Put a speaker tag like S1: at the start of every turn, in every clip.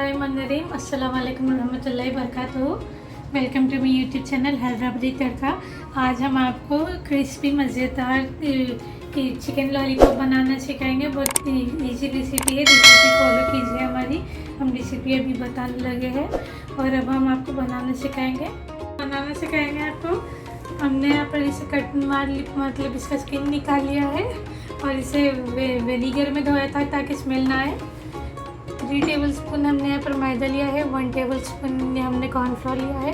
S1: बिस्मिल्लाहिर्रहमानिर्रहीम अस्सलाम वालेकुम रहमतुल्लाहि वबरकातुहू। Welcome to my YouTube channel Hyderabadi Tadka. आज हम आपको क्रिस्पी मज़ेदार चिकन लॉलीपॉप बनाना सिखाएंगे। बहुत इजी रेसिपी है, रेसिपी फॉलो कीजिए हमारी। हम रेसिपी अभी बताने लगे हैं और अब हम आपको बनाना सिखाएंगे आपको। हमने यहाँ पर इसे कट मतलब इसका स्किन निकाल लिया है और इसे विनेगर में धोया था ताकि स्मेल ना आए। 3 टेबलस्पून हमने यहाँ पर मैदा लिया है, 1 टेबलस्पून हमने कॉर्नफ्लोर लिया है,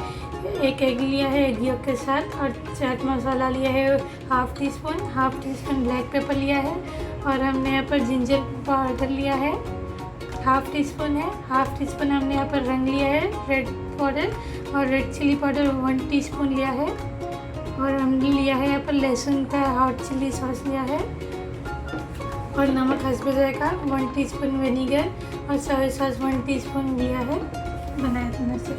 S1: 1 एग लिया है एग येल्क के साथ, और चाट मसाला लिया है half tea spoon black pepper लिया है, और हमने यहाँ पर जिंजर पाउडर लिया है हाफ़ टी स्पून है। हाफ़ टी स्पून हमने यहाँ पर रंग लिया है रेड पाउडर, और रेड चिली पाउडर 1 टीस्पून लिया है, और हमने लिया है यहाँ पर लहसुन का हॉट चिली सॉस लिया है, और नमक हस्बे जायका 1 टीस्पून विनेगर, और सोया सॉस 1 टीस्पून लिया है बनाया था से।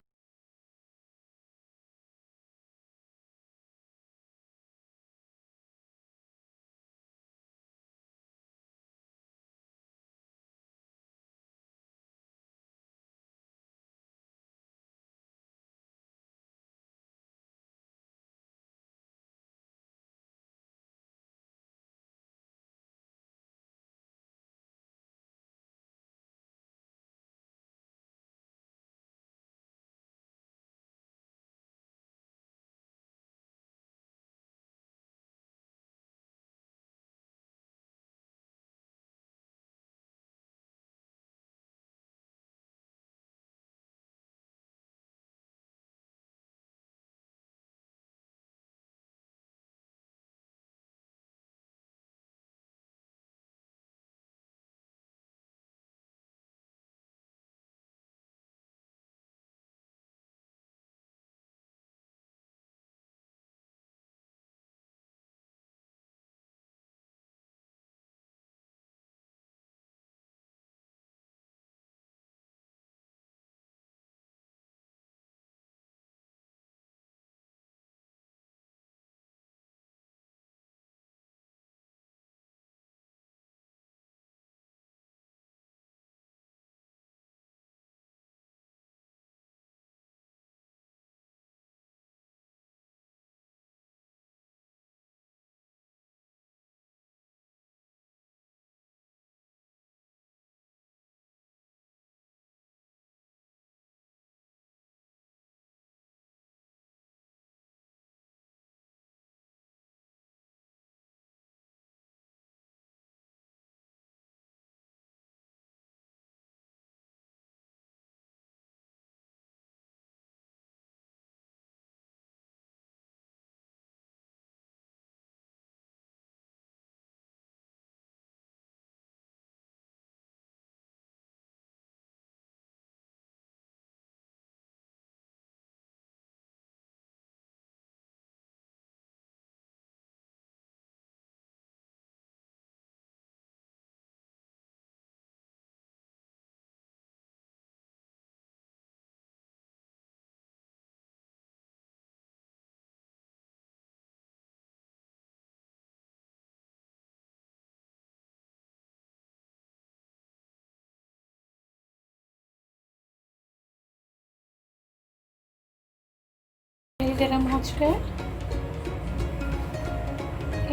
S1: गरम हो चुका है,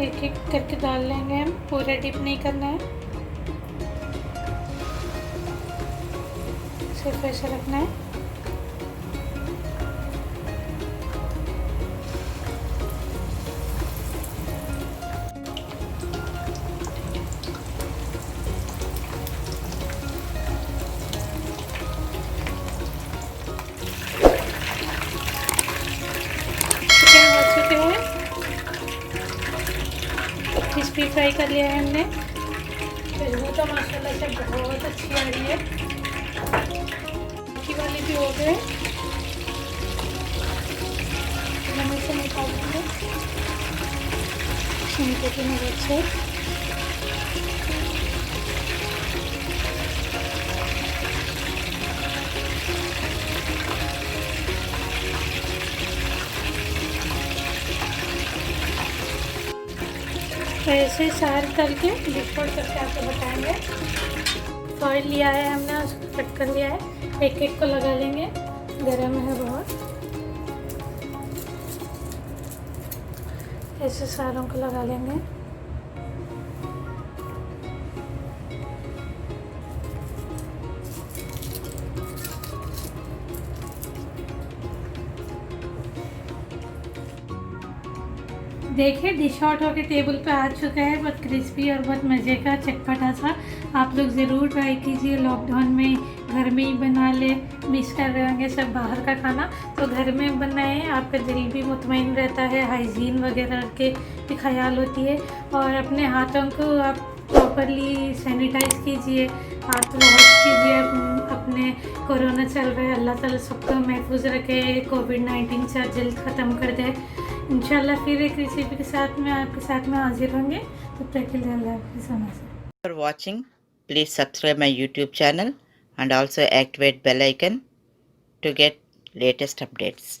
S1: एक एक करके डाल लेंगे हम, पूरा डिप नहीं करना है, सिर्फ ऐसे रखना है। क्रिस्पी फ्राई कर लिया है हमने, खुशबू तो माशाल्लाह से बहुत अच्छी आ रही है। बाकी वाले भी हो गए, हम इसे निकाल देंगे छिलके की मदद से। ऐसे सारे तल के डिस्पोर्ट करके आपको बताएंगे। फॉइल लिया है हमने, उसको कट कर लिया है, एक एक को लगा लेंगे, गरम है बहुत। ऐसे सारों को लगा लेंगे। देखिए डिश आउट होकर टेबल पे आ चुका है, बहुत क्रिस्पी और बहुत मज़े का चटपटा सा। आप लोग ज़रूर ट्राई कीजिए। लॉकडाउन में घर में ही बना ले, मिस कर रहे होंगे सब बाहर का खाना, तो घर में बनाएं। आपका दिल भी मुतमईन रहता है, हाइजीन वगैरह के भी ख्याल होती है। और अपने हाथों को आप प्रॉपरली सैनिटाइज कीजिए, हाथ वॉश कीजिए। अपने कोरोना चल रहा है, अल्लाह ताला सबको महफूज रखे, कोविड-19 से जल्द ख़त्म कर दे। इंशाल्लाह फिर एक रेसिपी के साथ में आपके साथ में हाजिर होंगे। तब तक के लिए अल्लाह हाफ़िज़।
S2: For watching, please subscribe my YouTube channel and also activate bell icon to get latest updates.